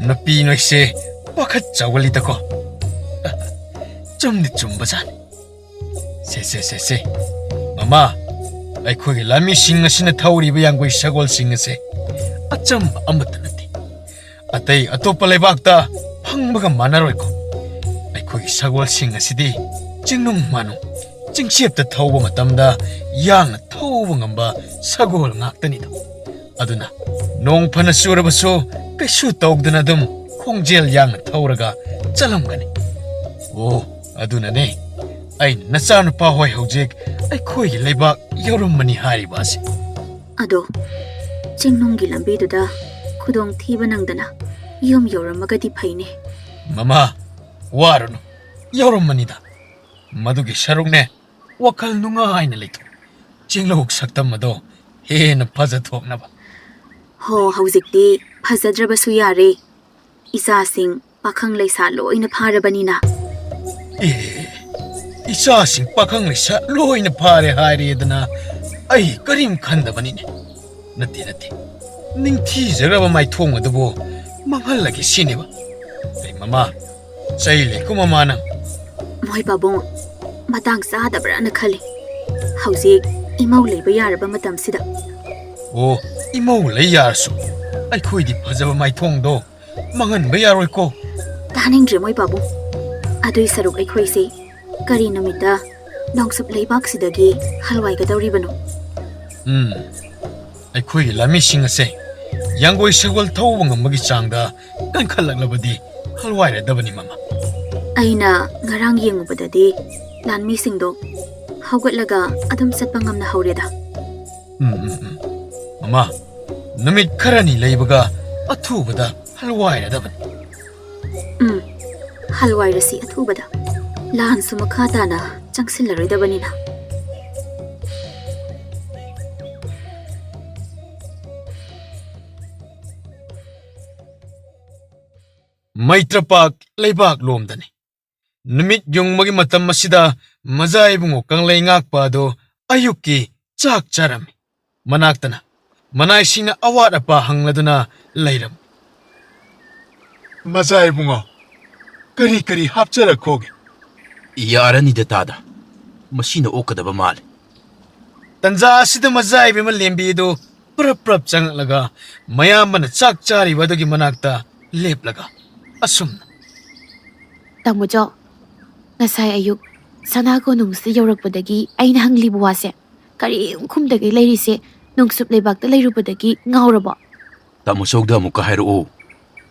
napi noise pakhat chawali tako chumni chumbajan se mama ai khoi lami sing asina thauri ba yangoi sagol sing ase acham amatanati atai atopa lebakta phangbaga manaroi ko ai khoi sagol sing asidi chingnung manu chingchepta thauba matamda yang thauba ngamba sagol ngaktani do aduna nong phana surabaso kaisu tawdana dum khongjel yang thauraga chalamgani oh aduna ne ai nachanu pa hoi hojik ai khoi leibak yorum mani hari base ado chingnonggi lambiduda khudong thiba nangdana yom yoramagadi phaine mama warunu yorum mani da madugi sharukne wakal nunga haina leitu chinglok saktam ado hena phaja thoknaba ho haujikti phajadrabasu yare isa sing pakhang leisa loina pharabanina isa sing pakhang leisa loina phare haire dana ai karim khandabani ne nati ningthi jaraba mai thong adubo manghal lagi sineba ai mama chaile kuma mana moi babong matang sadabra na khali haujik imau leiba yaraba matam sida oh imau lei yarsu ꯑꯩꯈꯣꯏꯗꯤ ꯐꯖꯕ ꯃꯥꯏꯊꯣꯡꯗꯣ ꯃꯥꯡꯍꯟꯕ ꯌꯥꯔꯣꯏꯀꯣ ꯇꯥꯅꯤꯡꯗ꯭ꯔꯦ ꯃꯣꯏ ꯄꯥꯕꯨꯡ ꯑꯗꯨꯏ ꯁꯔꯨꯛ ꯑꯩꯈꯣꯏꯁꯦ ꯀꯔꯤ ꯅꯨꯃꯤꯠꯇ ꯅꯣꯡꯆꯨꯞ ꯂꯩꯕꯥꯛꯁꯤꯗꯒꯤ ꯍꯜꯋꯥꯏꯒꯗꯧꯔꯤꯕꯅꯣ ꯑꯩꯈꯣꯏꯒꯤ ꯂꯥꯟꯃꯤꯁꯤꯡ ꯑꯁꯦ ꯌꯥꯡꯒꯣꯏ ꯁꯒꯣꯜ ꯊꯧꯕ ꯉꯝꯕꯒꯤ ꯆꯥꯡꯗ ꯀꯟꯈꯠꯂꯛꯂꯕꯗꯤ ꯍꯜꯋꯥꯏꯔꯗꯕꯅꯤ ꯃꯃꯥ ꯑꯩꯅ ꯉꯔꯥꯡ ꯌꯦꯡꯉꯨꯕꯗꯗꯤ ꯂꯥꯟꯃꯤꯁꯤꯡꯗꯣ ꯍꯧꯒꯠꯂꯒ ꯑꯗꯨꯝ ꯆꯠꯄ ꯉꯝꯅ ꯍꯧꯔꯦꯗ ꯃꯃꯥ ꯅꯨꯃꯤꯠ ꯈꯔꯅꯤ ꯂꯩꯕꯒ ꯑꯊꯨꯕꯗ ꯍꯜꯋꯥꯏꯔꯗꯕꯅꯤ ꯍꯜꯋꯥꯏꯔꯁꯤ ꯑꯊꯨꯕꯗ ꯂꯥꯟꯁꯨ ꯃꯈꯥ ꯇꯥꯅ ꯆꯪꯁꯤꯜꯂꯔꯣꯏꯗꯕꯅꯤꯅ ꯃꯩꯇ꯭ꯔꯄꯥꯛ ꯂꯩꯕꯥꯛ ꯂꯣꯝꯗꯅꯤ ꯅꯨꯃꯤꯠ ꯌꯨꯡꯕꯒꯤ ꯃꯇꯝ ꯑꯁꯤꯗ ꯃꯖꯥ ꯏꯕꯨꯡꯉꯣ ꯀꯪꯂꯩ ꯉꯥꯛꯄ ꯑꯗꯣ ꯑꯌꯨꯛꯀꯤ ꯆꯥꯛ ꯆꯥꯔꯝꯃꯤ ꯃꯅꯥꯛꯇꯅ ꯃꯅꯥꯏꯁꯤꯡꯅ ꯑꯋꯥꯠ ꯑꯄꯥ ꯍꯪꯂꯗꯨꯅ ꯂꯩꯔꯝꯃꯤ ꯃꯖꯥ ꯏꯕꯨꯡꯉꯣ ꯀꯔꯤ ꯀꯔꯤ ꯍꯥꯞꯆꯔꯛꯈꯣꯒꯦ ꯌꯥꯔꯅꯤꯗ ꯇꯥꯗ ꯃꯁꯤꯅ ꯑꯣꯛꯀꯗꯕ ꯃꯥꯜꯂꯦ ꯇꯟꯖꯥ ꯑꯁꯤꯗ ꯃꯖꯥ ꯏꯕꯦꯝꯃ ꯂꯦꯝꯕꯤ ꯑꯗꯨ ꯄꯨꯔꯞ ꯆꯪꯂꯛꯂꯒ ꯃꯌꯥꯝꯕꯅ ꯆꯥꯛ ꯆꯥꯔꯤꯕ ꯑꯗꯨꯒꯤ ꯃꯅꯥꯛꯇ ꯂꯦꯞꯂꯒ ꯑꯁꯨꯝꯅ ꯇꯥꯃꯣꯆꯧ ꯉꯁꯥꯏ ꯑꯌꯨꯛ ꯁꯅꯥ ꯀꯣꯅꯨꯡꯁꯤ ꯌꯧꯔꯛꯄꯗꯒꯤ ꯑꯩꯅ ꯍꯪꯂꯤꯕ ꯋꯥꯁꯦ ꯀꯔꯤꯝ ꯈꯨꯝꯗꯒꯩ ꯂꯩꯔꯤꯁꯦ ꯅꯣꯡꯆꯨꯞ ꯂꯩꯕꯥꯛꯇ ꯂꯩꯔꯨꯕꯗꯒꯤ ꯉꯥꯎꯔꯕꯣ ꯇꯥꯃꯣꯆꯧꯗ ꯑꯃꯨꯛꯀ ꯍꯥꯏꯔꯛꯑꯣ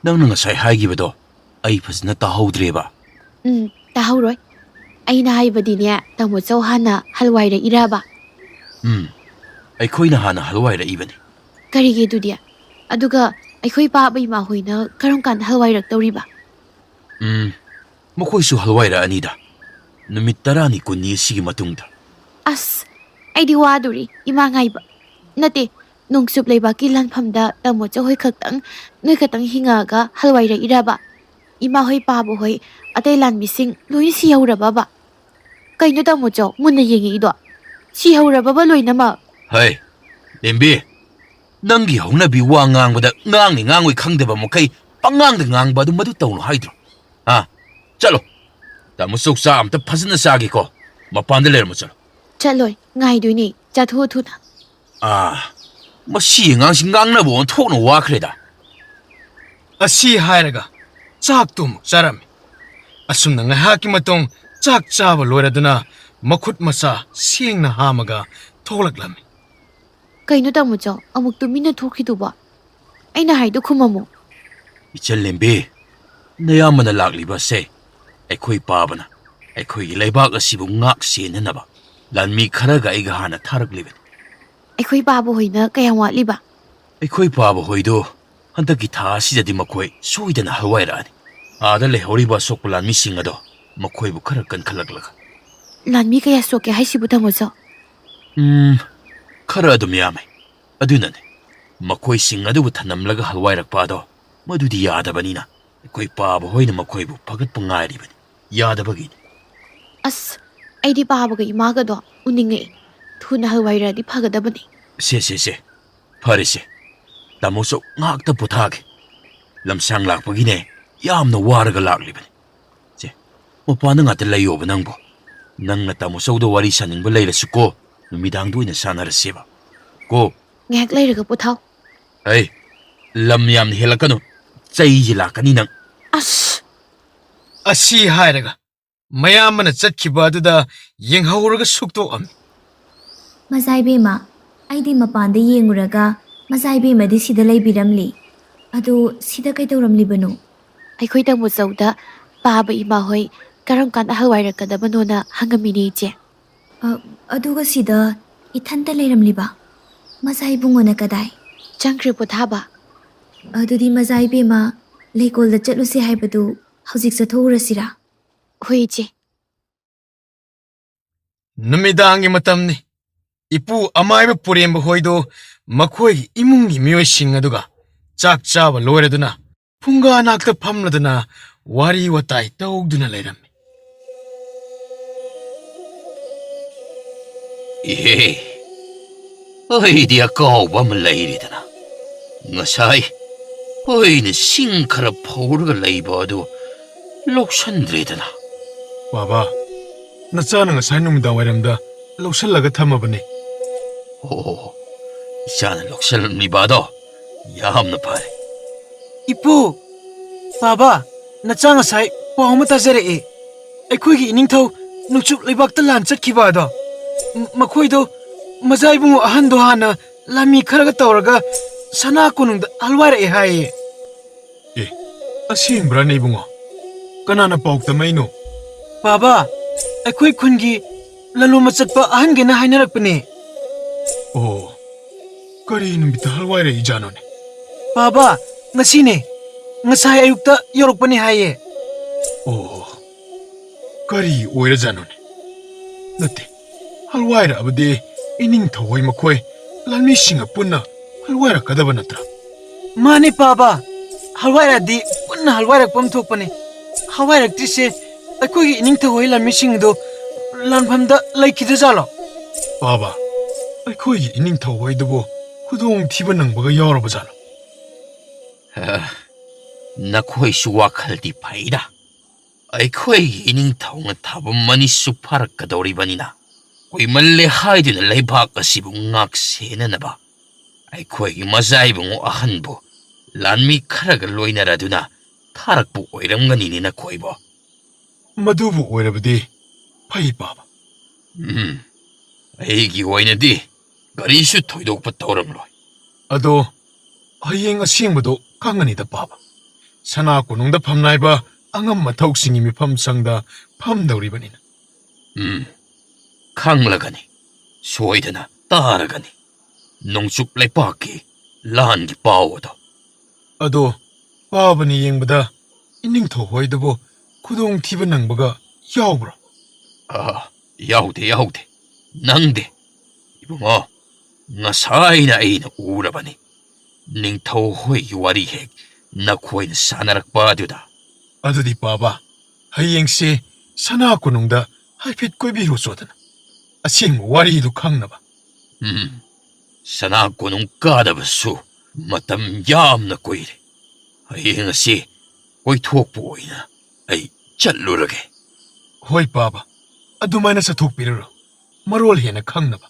ꯅꯪꯅ ꯉꯁꯥꯏ ꯍꯥꯏꯈꯤꯕꯗꯣ ꯑꯩ ꯐꯖꯅ ꯇꯥꯍꯧꯗ꯭ꯔꯦꯕ ꯇꯥꯍꯧꯔꯣꯏ ꯑꯩꯅ ꯍꯥꯏꯕꯗꯤꯅꯦ ꯇꯥꯃꯣꯆꯧ ꯍꯥꯟꯅ ꯍꯜꯋꯥꯏꯔꯛꯏꯔꯕ ꯑꯩꯈꯣꯏꯅ ꯍꯥꯟꯅ ꯍꯜꯋꯥꯏꯔꯛꯏꯕꯅꯤ ꯀꯔꯤꯒꯤ ꯑꯗꯨꯗꯤ ꯑꯗꯨꯒ ꯑꯩꯈꯣꯏ ꯄꯥꯕ ꯏꯃꯥ ꯍꯣꯏꯅ ꯀꯔꯝ ꯀꯥꯟꯗ ꯍꯜꯋꯥꯏꯔꯛꯇꯧꯔꯤꯕ ꯃꯈꯣꯏꯁꯨ ꯍꯜꯋꯥꯏꯔꯛꯑꯅꯤꯗ ꯅꯨꯃꯤꯠ 10ꯅꯤ 20ꯅꯤ ꯑꯁꯤꯒꯤ ꯃꯇꯨꯡꯗ ꯑꯁ ꯑꯩꯗꯤ ꯋꯥꯗꯣꯔꯤ ꯏꯃꯥ ꯉꯥꯏꯕ ꯅꯠꯇꯦ ꯅꯣꯡꯆꯨꯞ ꯂꯩꯕꯥꯛꯀꯤ ꯂꯥꯟꯐꯝꯗ ꯇꯥꯃꯣꯆꯧ ꯍꯣꯏ ꯈꯛꯇꯪ ꯅꯣꯏ ꯈꯛꯇꯪ ꯍꯤꯡꯉꯛꯑꯒ ꯍꯜꯋꯥꯏꯔꯛꯏꯔꯕ ꯏꯃꯥ ꯍꯣꯏ ꯄꯥꯕ ꯍꯣꯏ ꯑꯇꯩ ꯂꯥꯟꯃꯤꯁꯤꯡ ꯂꯣꯏꯅ ꯁꯤꯍꯧꯔꯕꯕ ꯀꯩꯅꯣ ꯇꯥꯃꯣꯆꯧ ꯃꯨꯟꯅ ꯌꯦꯡꯉꯛꯏꯗꯣ ꯁꯤꯍꯧꯔꯕꯕ ꯂꯣꯏꯅꯃꯛ ꯍꯩ ꯂꯦꯝꯕꯤ ꯅꯪꯒꯤ ꯍꯧꯅꯕꯤ ꯋꯥ ꯉꯥꯡꯕꯗ ꯉꯥꯡꯅꯤ ꯉꯥꯡꯉꯣꯏ ꯈꯪꯗꯕ ꯃꯈꯩ ꯄꯪꯉꯥꯡꯗ ꯉꯥꯡꯕ ꯑꯗꯨ ꯃꯗꯨ ꯇꯧꯅꯨ ꯍꯥꯏꯗ꯭ꯔꯣ ꯆꯠꯂꯣ ꯇꯥꯃꯣꯆꯧ ꯆꯥ ꯑꯝꯇ ꯐꯖꯅ ꯆꯥꯒꯦꯀꯣ ꯃꯄꯥꯟꯗ ꯂꯩꯔꯝꯃꯣ ꯆꯠꯂꯣ ꯆꯠꯂꯣꯏ ꯉꯥꯏꯗꯣꯏꯅꯦ ꯆꯥꯊꯣꯛꯑ ꯊꯨꯅ ꯃꯁꯤ ꯑꯉꯥꯡꯁꯤ ꯉꯥꯡꯅꯕ ꯑꯣꯟꯊꯣꯛꯅ ꯋꯥꯈ꯭ꯔꯦꯗ ꯑꯁꯤ ꯍꯥꯏꯔꯒ ꯆꯥꯛꯇꯨ ꯑꯃꯨꯛ ꯆꯥꯔꯝꯃꯤ ꯑꯁꯨꯝꯅ ꯉꯥꯏꯍꯥꯛꯀꯤ ꯃꯇꯨꯡ ꯆꯥꯛ ꯆꯥꯕ ꯂꯣꯏꯔꯗꯨꯅ ꯃꯈꯨꯠ ꯃꯁꯥ ꯁꯦꯡꯅ ꯍꯥꯝꯃꯒ ꯊꯣꯛꯂꯛꯂꯝꯃꯤ ꯀꯩꯅꯣ ꯇꯥꯃꯣꯆꯧ ꯑꯃꯨꯛ ꯇꯨꯃꯤꯟꯅ ꯊꯣꯛꯈꯤꯗꯨꯕ ꯑꯩꯅ ꯍꯥꯏꯗꯣ ꯈꯨꯝꯃꯝꯃꯣ ꯏꯆꯟ ꯂꯦꯝꯕꯤ ꯅꯌꯥꯝꯕꯅ ꯂꯥꯛꯂꯤꯕ ꯑꯁꯦ ꯑꯩꯈꯣꯏ ꯄꯥꯕꯅ ꯑꯩꯈꯣꯏꯒꯤ ꯂꯩꯕꯥꯛ ꯑꯁꯤꯕꯨ ꯉꯥꯛ ꯁꯦꯟꯅꯅꯕ ꯂꯥꯟꯃꯤ ꯈꯔꯒ ꯑꯩꯒ ꯍꯥꯟꯅ ꯊꯥꯔꯛꯂꯤꯕꯅꯤ ꯑꯩꯈꯣꯏ ꯄꯥꯕ ꯍꯣꯏꯅ ꯀꯌꯥꯝ ꯋꯥꯠꯂꯤꯕ ꯑꯩꯈꯣꯏ ꯄꯥꯕ ꯍꯣꯏꯗꯣ ꯍꯟꯗꯛꯀꯤ ꯊꯥ ꯑꯁꯤꯗꯗꯤ ꯃꯈꯣꯏ ꯁꯣꯏꯗꯅ ꯍꯜꯋꯥꯏꯔꯛꯑꯅꯤ ꯑꯥꯗ ꯂꯩꯍꯧꯔꯤꯕ ꯑꯁꯣꯛꯄ ꯂꯥꯟꯃꯤꯁꯤꯡ ꯑꯗꯣ ꯃꯈꯣꯏꯕꯨ ꯈꯔ ꯀꯟꯈꯠꯂꯛꯂꯒ ꯂꯥꯟꯃꯤ ꯀꯌꯥ ꯁꯣꯛꯀꯦ ꯍꯥꯏꯁꯤꯕꯨ ꯇꯥꯃꯣꯆꯧ ꯈꯔ ꯑꯗꯨꯝ ꯌꯥꯝꯃꯦ ꯑꯗꯨꯅꯅꯦ ꯃꯈꯣꯏꯁꯤꯡ ꯑꯗꯨꯕꯨ ꯊꯅꯝꯂꯒ ꯍꯜꯋꯥꯏꯔꯛꯄ ꯑꯗꯣ ꯃꯗꯨꯗꯤ ꯌꯥꯗꯕꯅꯤꯅ ꯑꯩꯈꯣꯏ ꯄꯥꯕ ꯍꯣꯏꯅ ꯃꯈꯣꯏꯕꯨ ꯐꯒꯠꯄ ꯉꯥꯏꯔꯤꯕꯅꯤ ꯌꯥꯗꯕꯒꯤꯅꯤ ꯑꯁ ꯑꯩꯗꯤ ꯄꯥꯕꯒ ꯏꯃꯥꯒꯗꯣ ꯎꯅꯤꯡꯉꯛꯏ ꯊꯨꯅ ꯍꯜꯋꯥꯏꯔꯛꯑꯗꯤ ꯐꯒꯗꯕꯅꯤ ꯁꯦ ꯐꯔꯦꯁꯦ ꯇꯥꯃꯣꯆꯧ ꯉꯥꯛꯇ ꯄꯣꯊꯥꯒꯦ ꯂꯝꯁꯥꯡ ꯂꯥꯛꯄꯒꯤꯅꯦ ꯌꯥꯝꯅ ꯋꯥꯔꯒ ꯂꯥꯛꯂꯤꯕꯅꯤ ꯁꯦ ꯃꯄꯥꯟꯗ ꯉꯥꯛꯇ ꯂꯩꯌꯣꯕ ꯅꯪꯕꯨ ꯅꯪꯅ ꯇꯥꯃꯣꯆꯧꯗ ꯋꯥꯔꯤ ꯁꯥꯅꯤꯡꯕ ꯂꯩꯔꯁꯨ ꯀꯣ ꯅꯨꯃꯤꯗꯥꯡꯗ ꯑꯣꯏꯅ ꯁꯥꯟꯅꯔꯁꯦꯕ ꯀꯣ ꯉꯥꯏꯍꯥꯛ ꯂꯩꯔꯒ ꯄꯣꯊꯥꯎ ꯍꯩ ꯂꯝ ꯌꯥꯝꯅ ꯍꯦꯜꯂꯛꯀꯅꯨ ꯆꯩꯁꯦ ꯂꯥꯛꯀꯅꯤ ꯅꯪ ꯑꯁ ꯑꯁꯤ ꯍꯥꯏꯔꯒ ꯃꯌꯥꯝꯕꯅ ꯆꯠꯈꯤꯕ ꯑꯗꯨꯗ ꯌꯦꯡꯍꯧꯔꯒ ꯁꯨꯛꯇꯣꯛꯑꯝꯃꯤ ꯃꯖꯥꯏꯕꯦꯝꯃ ꯑꯩꯗꯤ ꯃꯄꯥꯟꯗ ꯌꯦꯡꯉꯨꯔꯒ ꯃꯖꯥꯏꯕꯦꯝꯃꯗꯤ ꯁꯤꯗ ꯂꯩꯕꯤꯔꯝꯂꯤ ꯑꯗꯣ ꯁꯤꯗ ꯀꯩꯗꯧꯔꯝꯂꯤꯕꯅꯣ ꯑꯩꯈꯣꯏ ꯇꯥꯃꯣꯆꯧꯗ ꯄꯥꯕ ꯏꯃꯥ ꯍꯣꯏ ꯀꯔꯝ ꯀꯥꯟꯗ ꯍꯜꯋꯥꯏꯔꯛꯀꯗꯕꯅꯣꯅ ꯍꯪꯉꯝꯃꯤꯅꯦ ꯏꯆꯦ ꯑꯗꯨꯒ ꯁꯤꯗ ꯏꯊꯟꯇ ꯂꯩꯔꯝꯂꯤꯕ ꯃꯖꯥꯏꯕꯨꯡꯉꯣꯅ ꯀꯗꯥꯏ ꯆꯪꯈ꯭ꯔꯦ ꯄꯣꯊꯥꯕ ꯑꯗꯨꯗꯤ ꯃꯖꯥꯏꯕꯦꯝꯃ ꯂꯩꯀꯣꯜꯗ ꯆꯠꯂꯨꯁꯤ ꯍꯥꯏꯕꯗꯨ ꯍꯧꯖꯤꯛ ꯆꯠꯊꯣꯛꯎꯔꯁꯤꯔꯥ ꯍꯣꯏ ꯏꯆꯦ ꯅꯨꯃꯤꯗꯥꯡꯒꯤ ꯃꯇꯝꯅꯤ ꯏꯄꯨ ꯑꯃꯥꯏꯕ ꯄꯨꯔꯦꯝꯕ ꯍꯣꯏꯗꯣ ꯃꯈꯣꯏꯒꯤ ꯏꯃꯨꯡꯒꯤ ꯃꯤꯑꯣꯏꯁꯤꯡ ꯑꯗꯨꯒ ꯆꯥꯛ ꯆꯥꯕ ꯂꯣꯏꯔꯗꯨꯅ ꯐꯨꯡꯒꯥ ꯅꯥꯛꯇ ꯐꯝꯂꯗꯨꯅ ꯋꯥꯔꯤ ꯋꯥꯇꯥꯏ ꯇꯧꯗꯨꯅ ꯂꯩꯔꯝꯃꯤ ꯏꯍꯦ ꯑꯩꯗꯤ ꯑꯀꯥꯎꯕ ꯑꯃ ꯂꯩꯔꯤꯗꯅ ꯉꯁꯥꯏ ꯑꯩꯅ ꯁꯤꯡ ꯈꯔ ꯐꯧꯔꯒ ꯂꯩꯕ ꯑꯗꯨ ꯂꯧꯁꯟꯗ꯭ꯔꯦꯗꯅ ꯕꯥꯕꯥ ꯅꯆꯥꯅ ꯉꯁꯥꯏ ꯅꯨꯃꯤꯗꯥꯡ ꯋꯥꯏꯔꯝꯗ ꯂꯧꯁꯜꯂꯒ ꯊꯝꯃꯕꯅꯤ ꯑꯣ ꯏꯆꯥꯅ ꯂꯧꯁꯜꯂꯝꯂꯤꯕ ꯑꯗꯣ ꯌꯥꯝꯅ ꯐꯔꯦ ꯏꯄꯨ ꯕꯥꯕꯥ ꯅꯆꯥ ꯉꯁꯥꯏ ꯄꯥꯎ ꯑꯃ ꯇꯥꯖꯔꯛꯏ ꯑꯩꯈꯣꯏꯒꯤ ꯏꯅꯤꯡꯊꯧ ꯅꯣꯡꯆꯨꯞ ꯂꯩꯕꯥꯛꯇ ꯂꯥꯟ ꯆꯠꯈꯤꯕ ꯑꯗꯣ ꯃꯈꯣꯏꯗꯣ ꯃꯆꯥ ꯏꯕꯨꯡꯉꯣ ꯑꯍꯟꯗꯣ ꯍꯥꯟꯅ ꯂꯥꯟꯃꯤ ꯈꯔꯒ ꯇꯧꯔꯒ ꯁꯅꯥ ꯀꯣꯅꯨꯡꯗ ꯍꯜꯋꯥꯏꯔꯛꯑꯦ ꯍꯥꯏꯌꯦ ꯑꯦ ꯑꯁꯦꯡꯕ꯭ꯔꯥꯅꯦ ꯏꯕꯨꯡꯉꯣ ꯀꯅꯥꯅ ꯄꯥꯎ ꯇꯝꯃꯛꯏꯅꯣ ꯕꯥꯕꯥ ꯑꯩꯈꯣꯏ ꯈꯨꯟꯒꯤ ꯂꯂꯣꯟꯕ ꯆꯠꯄ ꯑꯍꯟꯒꯩꯅ ꯍꯥꯏꯅꯔꯛꯄꯅꯦ ꯑꯣ ꯀꯔꯤ ꯅꯨꯃꯤꯠꯇ ꯍꯜꯋꯥꯏꯔꯛꯏꯖꯥꯠꯅꯣꯅꯦ ꯕꯥꯕꯥ ꯉꯁꯤꯅꯦ ꯉꯁꯥꯏ ꯑꯌꯨꯛꯇ ꯌꯧꯔꯛꯄꯅꯦ ꯍꯥꯏꯌꯦ ꯑꯣ ꯀꯔꯤ ꯑꯣꯏꯔꯖꯥꯠꯅꯣꯅꯦ ꯅꯠꯇꯦ ꯍꯜꯋꯥꯏꯔꯛꯑꯕꯗꯤ ꯏꯅꯤꯡꯊꯧ ꯍꯣꯏ ꯃꯈꯣꯏ ꯂꯥꯟꯃꯤꯁꯤꯡꯒ ꯄꯨꯟꯅ ꯍꯜꯋꯥꯏꯔꯛꯀꯗꯕ ꯅꯠꯇ꯭ꯔꯥ ꯃꯥꯅꯦ ꯕꯥꯕꯥ ꯍꯜꯋꯥꯏꯔꯛꯑꯗꯤ ꯄꯨꯟꯅ ꯍꯜꯋꯥꯏꯔꯛꯄ ꯑꯃ ꯊꯣꯛꯄꯅꯦ ꯍꯜꯋꯥꯏꯔꯛꯇ꯭ꯔꯤꯁꯦ ꯑꯩꯈꯣꯏꯒꯤ ꯏꯅꯤꯡꯊꯧ ꯍꯣꯏ ꯂꯥꯟꯃꯤꯁꯤꯡꯗꯣ ꯂꯥꯟꯐꯝꯗ ꯂꯩꯈꯤꯗꯖꯥꯠꯂꯣ ꯕꯥꯕꯥ ꯑꯩꯈꯣꯏꯒꯤ ꯏꯅꯤꯡꯊꯧ ꯍꯣꯏꯗꯨꯕꯨ ꯈꯨꯗꯣꯡꯊꯤꯕ ꯅꯪꯕꯒ ꯌꯥꯎꯔꯕꯖꯥꯠꯂꯣ ꯅꯈꯣꯏꯁꯨ ꯋꯥꯈꯜꯗꯤ ꯐꯩꯗ ꯑꯩꯈꯣꯏꯒꯤ ꯏꯅꯤꯡꯊꯧꯅ ꯊꯥꯕꯝ ꯑꯅꯤꯁꯨ ꯐꯥꯔꯛꯀꯗꯧꯔꯤꯕꯅꯤꯅ ꯀꯨꯏꯃꯜꯂꯦ ꯍꯥꯏꯗꯨꯅ ꯂꯩꯕꯥꯛ ꯑꯁꯤꯕꯨ ꯉꯥꯛ ꯁꯦꯟꯅꯅꯕ ꯑꯩꯈꯣꯏꯒꯤ ꯃꯆꯥ ꯏꯕꯨꯡꯉꯣ ꯑꯍꯟꯕꯨ ꯂꯥꯟꯃꯤ ꯈꯔꯒ ꯂꯣꯏꯅꯔꯗꯨꯅ ꯊꯥꯔꯛꯄ ꯑꯣꯏꯔꯝꯒꯅꯤꯅꯦ ꯅꯈꯣꯏꯕꯣ ꯃꯗꯨꯕꯨ ꯑꯣꯏꯔꯕꯗꯤ ꯐꯩ ꯕꯥꯕꯥ ꯑꯩꯒꯤ ꯑꯣꯏꯅꯗꯤ ꯀꯔꯤꯁꯨ ꯊꯣꯏꯗꯣꯛꯄ ꯇꯧꯔꯝꯂꯣꯏ ꯑꯗꯣ ꯍꯌꯦꯡ ꯑꯁꯦꯡꯕꯗꯣ ꯈꯪꯉꯅꯤꯗ ꯕꯥꯕꯥ ꯁꯅꯥ ꯀꯣꯅꯨꯡꯗ ꯐꯝꯅꯥꯏꯕ ꯑꯉꯝ ꯑꯊꯧꯁꯤꯡꯒꯤ ꯃꯤꯐꯝ ꯁꯪꯗ ꯐꯝꯗꯧꯔꯤꯕꯅꯤꯅ ꯈꯪꯂꯒꯅꯤ ꯁꯣꯏꯗꯅ ꯇꯥꯔꯒꯅꯤ ꯅꯣꯡꯆꯨꯞ ꯂꯩꯄꯥꯛꯀꯤ ꯂꯥꯟꯒꯤ ꯄꯥꯎ ꯑꯗꯣ ꯑꯗꯣ ꯄꯥꯕꯅ ꯌꯦꯡꯕꯗ ꯏꯅꯤꯡꯊꯧ ꯍꯣꯏꯗꯨꯕꯨ ꯈꯨꯗꯣꯡꯊꯤꯕ ꯅꯪꯕꯒ ꯌꯥꯎꯕ꯭ꯔꯥ ꯌꯥꯎꯗꯦ ꯅꯪꯗꯦ ꯏꯕꯨꯡꯉꯣ ꯉꯁꯥꯏꯅ ꯑꯩꯅ ꯎꯔꯕꯅꯤ ꯅꯤꯡꯊꯧ ꯍꯣꯏꯒꯤ ꯋꯥꯔꯤ ꯍꯦꯛ ꯅꯈꯣꯏꯅ ꯁꯥꯟꯅꯔꯛꯄ ꯑꯗꯨꯗ ꯑꯗꯨꯗꯤ ꯕꯥꯕꯥ ꯍꯌꯦꯡꯁꯦ ꯁꯅꯥ ꯀꯣꯅꯨꯡꯗ ꯍꯥꯏꯐꯦꯠ ꯀꯣꯏꯕꯤꯔꯨ ꯆꯣꯗꯅ ꯑꯁꯦꯡꯕ ꯋꯥꯔꯤꯗꯨ ꯈꯪꯅꯕ ꯁꯅꯥ ꯀꯣꯅꯨꯡ ꯀꯥꯗꯕꯁꯨ ꯃꯇꯝ ꯌꯥꯝꯅ ꯀꯨꯏꯔꯦ ꯍꯌꯦꯡ ꯑꯁꯤ ꯀꯣꯏꯊꯣꯛꯄ ꯑꯣꯏꯅ ꯑꯩ ꯆꯠꯂꯨꯔꯒꯦ ꯍꯣꯏ ꯕꯥꯕꯥ ꯑꯗꯨꯃꯥꯏꯅ ꯆꯠꯊꯣꯛꯄꯤꯔꯨꯔꯣ ꯃꯔꯣꯜ ꯍꯦꯟꯅ ꯈꯪꯅꯕ